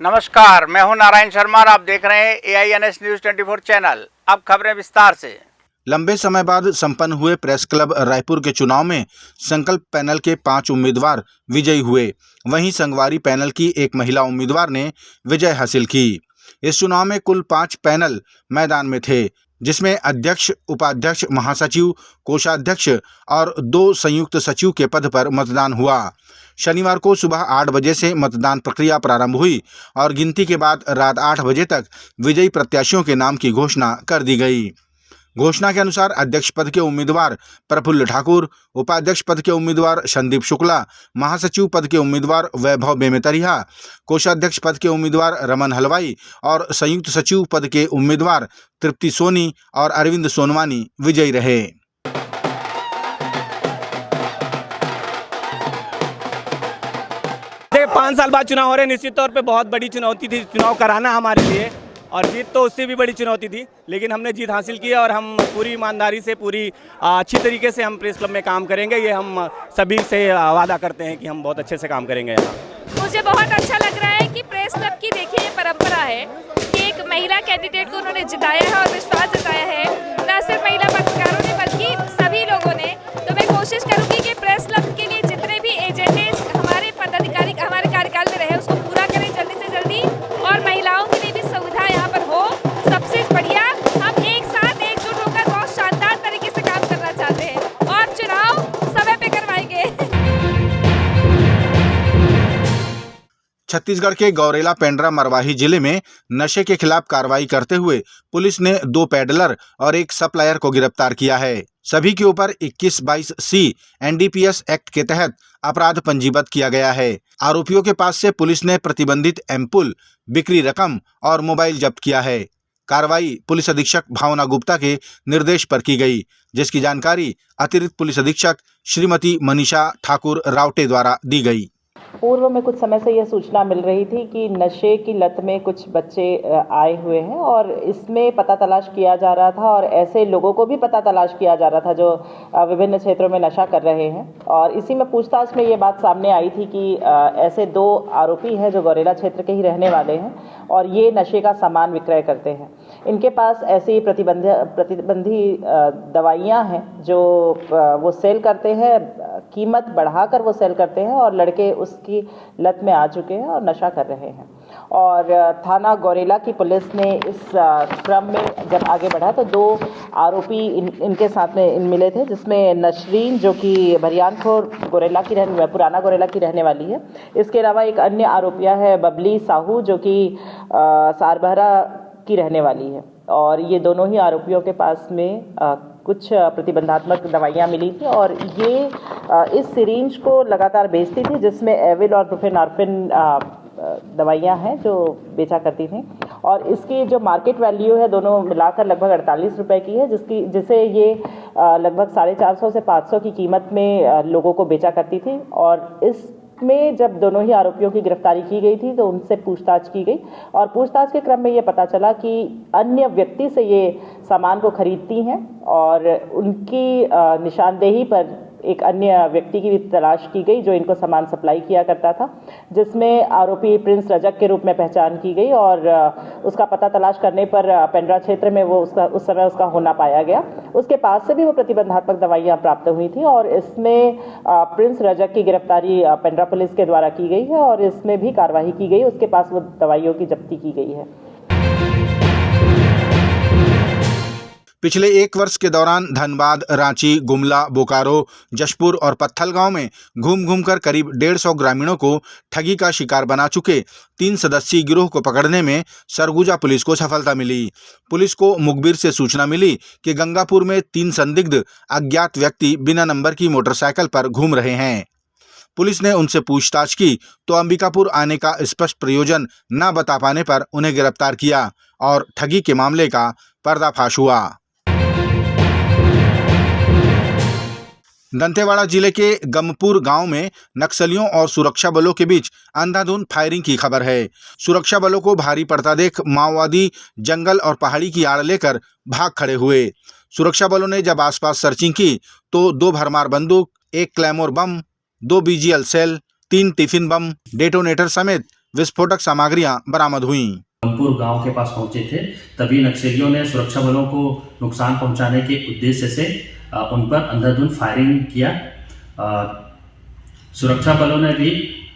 नमस्कार, मैं हूं नारायण शर्मा और आप देख रहे हैं AINS न्यूज 24 चैनल। अब खबरें विस्तार से। लंबे समय बाद संपन्न हुए प्रेस क्लब रायपुर के चुनाव में संकल्प पैनल के 5 उम्मीदवार विजयी हुए। वहीं संगवारी पैनल की एक महिला उम्मीदवार ने विजय हासिल की। इस चुनाव में कुल 5 पैनल मैदान में थे, जिसमें अध्यक्ष, उपाध्यक्ष, महासचिव, कोषाध्यक्ष और 2 संयुक्त सचिव के पद पर मतदान हुआ। शनिवार को सुबह 8 बजे से मतदान प्रक्रिया प्रारंभ हुई और गिनती के बाद रात 8 बजे तक विजयी प्रत्याशियों के नाम की घोषणा कर दी गई। घोषणा के अनुसार अध्यक्ष पद के उम्मीदवार प्रफुल्ल ठाकुर, उपाध्यक्ष पद के उम्मीदवार संदीप शुक्ला, महासचिव पद के उम्मीदवार वैभव बेमेतरिया, कोषाध्यक्ष पद के उम्मीदवार रमन हलवाई और संयुक्त सचिव पद के उम्मीदवार तृप्ति सोनी और अरविंद सोनवानी विजयी रहे। 5 साल बाद चुनाव हो रहे हैं। निश्चित तौर पे बहुत बड़ी चुनौती थी चुनाव कराना हमारे लिए, और जीत तो उससे भी बड़ी चुनौती थी, लेकिन हमने जीत हासिल की और हम पूरी ईमानदारी से, पूरी अच्छी तरीके से हम प्रेस क्लब में काम करेंगे। ये हम सभी से वादा करते हैं कि हम बहुत अच्छे से काम करेंगे यहाँ। मुझे बहुत अच्छा लग रहा है कि प्रेस क्लब की देखिए ये परंपरा है कि एक महिला कैंडिडेट को उन्होंने जिताया है और विश्वास जताया है, न सिर्फ महिला पत्रकारों ने बल्कि सभी लोगों ने। तो मैं कोशिश करूँगी कि प्रेस क्लब के लिए जितने भी एजेंडे हमारे पदाधिकारी हमारे कार्यकाल में रहे उसको पूरा करें जल्दी से जल्दी, और महिलाओं के लिए भी सुविधा यहाँ पर हो। सबसे बढ़िया हम एक साथ एकजुट होकर बहुत शानदार तरीके से काम करना चाहते हैं और चुनाव समय पे करवाएंगे। छत्तीसगढ़ के गौरेला पेंड्रा मरवाही जिले में नशे के खिलाफ कार्रवाई करते हुए पुलिस ने 2 पेडलर और 1 सप्लायर को गिरफ्तार किया है। सभी के ऊपर 2122C NDPS एक्ट के तहत अपराध पंजीबद्ध किया गया है। आरोपियों के पास से पुलिस ने प्रतिबंधित एम्पुल, बिक्री रकम और मोबाइल जब्त किया है। कार्रवाई पुलिस अधीक्षक भावना गुप्ता के निर्देश पर की गई, जिसकी जानकारी अतिरिक्त पुलिस अधीक्षक श्रीमती मनीषा ठाकुर रावटे द्वारा दी गई। पूर्व में कुछ समय से यह सूचना मिल रही थी कि नशे की लत में कुछ बच्चे आए हुए हैं और इसमें पता तलाश किया जा रहा था और ऐसे लोगों को भी पता तलाश किया जा रहा था जो विभिन्न क्षेत्रों में नशा कर रहे हैं। और इसी में पूछताछ में ये बात सामने आई थी कि ऐसे 2 आरोपी हैं जो गौरेला क्षेत्र के ही रहने वाले हैं और ये नशे का सामान विक्रय करते हैं। इनके पास ऐसी प्रतिबंधी दवाइयाँ हैं जो वो सेल करते हैं, कीमत बढ़ाकर वो सेल करते हैं और लड़के उसकी लत में आ चुके हैं और नशा कर रहे हैं। और थाना गौरेला की पुलिस ने इस क्रम में जब आगे बढ़ा तो 2 आरोपी इनके साथ में मिले थे, जिसमें नशरीन जो कि भरियानखोर गौरेला की पुराना गौरेला की रहने वाली है। इसके अलावा एक अन्य आरोपिया है बबली साहू जो कि सारबहरा की रहने वाली है। और ये दोनों ही आरोपियों के पास में कुछ प्रतिबंधात्मक दवाइयाँ मिली थी और ये इस सिरिंज को लगातार बेचती थी, जिसमें एविल और बुप्रेनॉर्फिन दवाइयाँ हैं जो बेचा करती थी। और इसकी जो मार्केट वैल्यू है दोनों मिलाकर लगभग 48 रुपये की है, जिसे ये लगभग 450 से 500 की कीमत में लोगों को बेचा करती थी। और इसमें जब दोनों ही आरोपियों की गिरफ्तारी की गई थी तो उनसे पूछताछ की गई और पूछताछ के क्रम में ये पता चला कि अन्य व्यक्ति से ये सामान को खरीदती हैं और उनकी निशानदेही पर एक अन्य व्यक्ति की भी तलाश की गई जो इनको सामान सप्लाई किया करता था, जिसमें आरोपी प्रिंस रजक के रूप में पहचान की गई और उसका पता तलाश करने पर पेंड्रा क्षेत्र में वो उस समय उसका होना पाया गया। उसके पास से भी वो प्रतिबंधात्मक दवाइयाँ प्राप्त हुई थी और इसमें प्रिंस रजक की गिरफ्तारी पेंड्रा पुलिस के द्वारा की गई है और इसमें भी कार्रवाई की गई, उसके पास वो दवाइयों की जब्ती की गई है। पिछले 1 वर्ष के दौरान धनबाद, रांची, गुमला, बोकारो, जशपुर और पत्थलगांव में घूम कर करीब 150 ग्रामीणों को ठगी का शिकार बना चुके 3 सदस्यीय गिरोह को पकड़ने में सरगुजा पुलिस को सफलता मिली। पुलिस को मुखबिर से सूचना मिली कि गंगापुर में 3 संदिग्ध अज्ञात व्यक्ति बिना नंबर की मोटरसाइकिल पर घूम रहे हैं। पुलिस ने उनसे पूछताछ की तो अंबिकापुर आने का स्पष्ट प्रयोजन न बता पाने पर उन्हें गिरफ्तार किया और ठगी के मामले का पर्दाफाश हुआ। दंतेवाड़ा जिले के गमपुर गांव में नक्सलियों और सुरक्षा बलों के बीच अंधाधुंध फायरिंग की खबर है। सुरक्षा बलों को भारी पड़ता देख माओवादी जंगल और पहाड़ी की आड़ लेकर भाग खड़े हुए। सुरक्षा बलों ने जब आसपास सर्चिंग की तो 2 भरमार बंदूक, 1 claymore bomb, 2 BGL cell, 3 tiffin bomb detonator समेत विस्फोटक सामग्रियां बरामद हुईं। रामपुर गांव के पास पहुंचे थे, तभी नक्सलियों ने सुरक्षा बलों को नुकसान पहुंचाने के उद्देश्य से उन पर अंधाधुंध फायरिंग किया। सुरक्षा बलों ने भी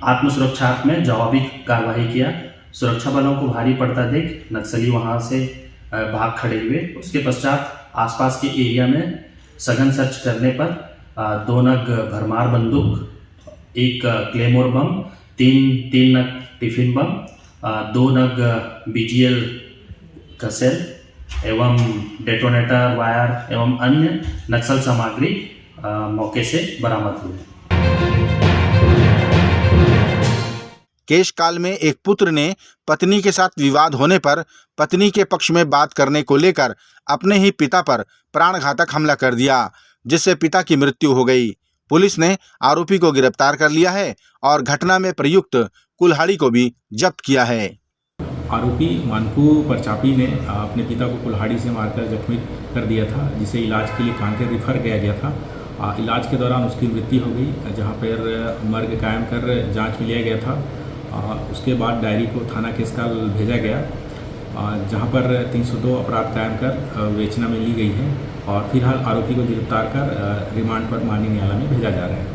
आत्मसुरक्षा में जवाबी कार्रवाई किया। सुरक्षा बलों को भारी पड़ता देख नक्सली वहां से भाग खड़े हुए। उसके पश्चात आसपास के एरिया में सघन सर्च करने पर 2 नग भरमार बंदूक, 1 क्लेमोर बम, 3 नग टिफिन बम, 2 नग BGL का सेल एवं डेटोनेटर वायर एवं अन्य नक्सल सामग्री मौके से बरामद हुई। केशकाल में एक पुत्र ने पत्नी के साथ विवाद होने पर पत्नी के पक्ष में बात करने को लेकर अपने ही पिता पर प्राणघातक हमला कर दिया, जिससे पिता की मृत्यु हो गई। पुलिस ने आरोपी को गिरफ्तार कर लिया है और घटना में प्रयुक्त कुल्हाड़ी को भी जब्त किया है। आरोपी मानकू परचापी ने अपने पिता को कुल्हाड़ी से मारकर जख्मी कर दिया था, जिसे इलाज के लिए कांकेर रिफर किया गया था। इलाज के दौरान उसकी मृत्यु हो गई, जहां पर मर्ग कायम कर जांच में लिया गया था। उसके बाद डायरी को थाना केशकाल भेजा गया, जहां पर 302 अपराध कायम कर विवेचना में ली गई है और फिलहाल आरोपी को गिरफ्तार कर रिमांड पर माननीय न्यायालय में भेजा जा रहा है।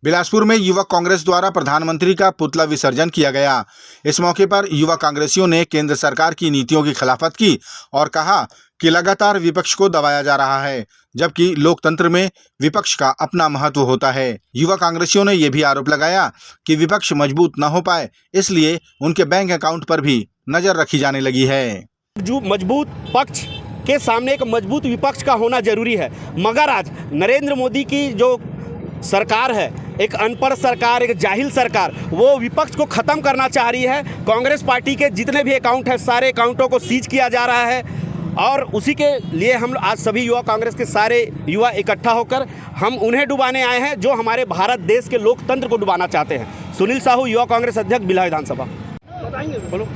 बिलासपुर में युवक कांग्रेस द्वारा प्रधानमंत्री का पुतला विसर्जन किया गया। इस मौके पर युवा कांग्रेसियों ने केंद्र सरकार की नीतियों की खिलाफत की और कहा कि लगातार विपक्ष को दबाया जा रहा है, जबकि लोकतंत्र में विपक्ष का अपना महत्व होता है। युवा कांग्रेसियों ने यह भी आरोप लगाया कि विपक्ष मजबूत न हो पाए, इसलिए उनके बैंक अकाउंट पर भी नजर रखी जाने लगी है। जो मजबूत पक्ष के सामने एक मजबूत विपक्ष का होना जरूरी है, मगर आज नरेंद्र मोदी की जो सरकार है, एक अनपढ़ सरकार, एक जाहिल सरकार, वो विपक्ष को ख़त्म करना चाह रही है। कांग्रेस पार्टी के जितने भी अकाउंट हैं, सारे अकाउंटों को सीज किया जा रहा है और उसी के लिए हम आज सभी युवा कांग्रेस के सारे युवा इकट्ठा होकर हम उन्हें डुबाने आए हैं जो हमारे भारत देश के लोकतंत्र को डुबाना चाहते हैं। सुनील साहू, युवा कांग्रेस अध्यक्ष, बिल्हा विधानसभा। बोलो।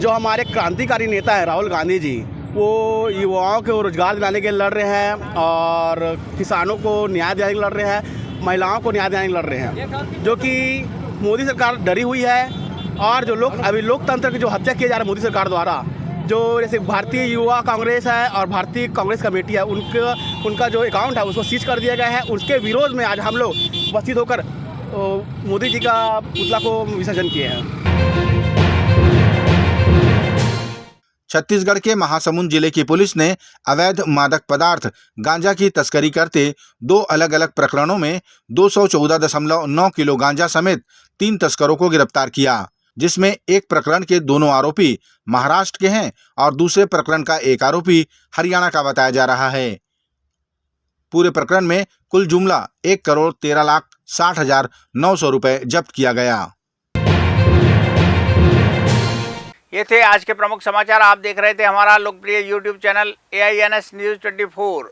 जो हमारे क्रांतिकारी नेता है राहुल गांधी जी, वो युवाओं को रोजगार दिलाने के लिए लड़ रहे हैं और किसानों को न्याय दिलाने के लिए लड़ रहे हैं, महिलाओं को न्याय दिलाने के लिए लड़ रहे हैं, जो कि मोदी सरकार डरी हुई है। और जो लोग अभी लोकतंत्र की जो हत्या किया जा रहा है मोदी सरकार द्वारा, जो जैसे भारतीय युवा कांग्रेस है और भारतीय कांग्रेस कमेटी है, उनका जो अकाउंट है उसको सीज कर दिया गया है। उसके विरोध में आज हम लोग उपस्थित होकर मोदी जी का पुतला को विसर्जन किए हैं। छत्तीसगढ़ के महासमुंद जिले की पुलिस ने अवैध मादक पदार्थ गांजा की तस्करी करते 2 अलग अलग प्रकरणों में 214.9 किलो गांजा समेत 3 तस्करों को गिरफ्तार किया, जिसमें एक प्रकरण के दोनों आरोपी महाराष्ट्र के हैं और दूसरे प्रकरण का एक आरोपी हरियाणा का बताया जा रहा है। पूरे प्रकरण में कुल जुमला 1,13,60,900 रुपए जब्त किया गया। ये थे आज के प्रमुख समाचार। आप देख रहे थे हमारा लोकप्रिय YouTube चैनल AINS News 24।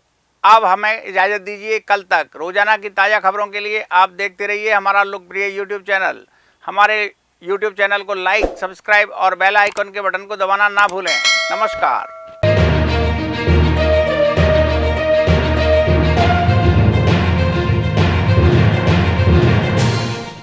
अब हमें इजाज़त दीजिए, कल तक रोजाना की ताज़ा खबरों के लिए आप देखते रहिए हमारा लोकप्रिय YouTube चैनल। हमारे YouTube चैनल को लाइक, सब्सक्राइब और बेल आइकन के बटन को दबाना ना भूलें। नमस्कार।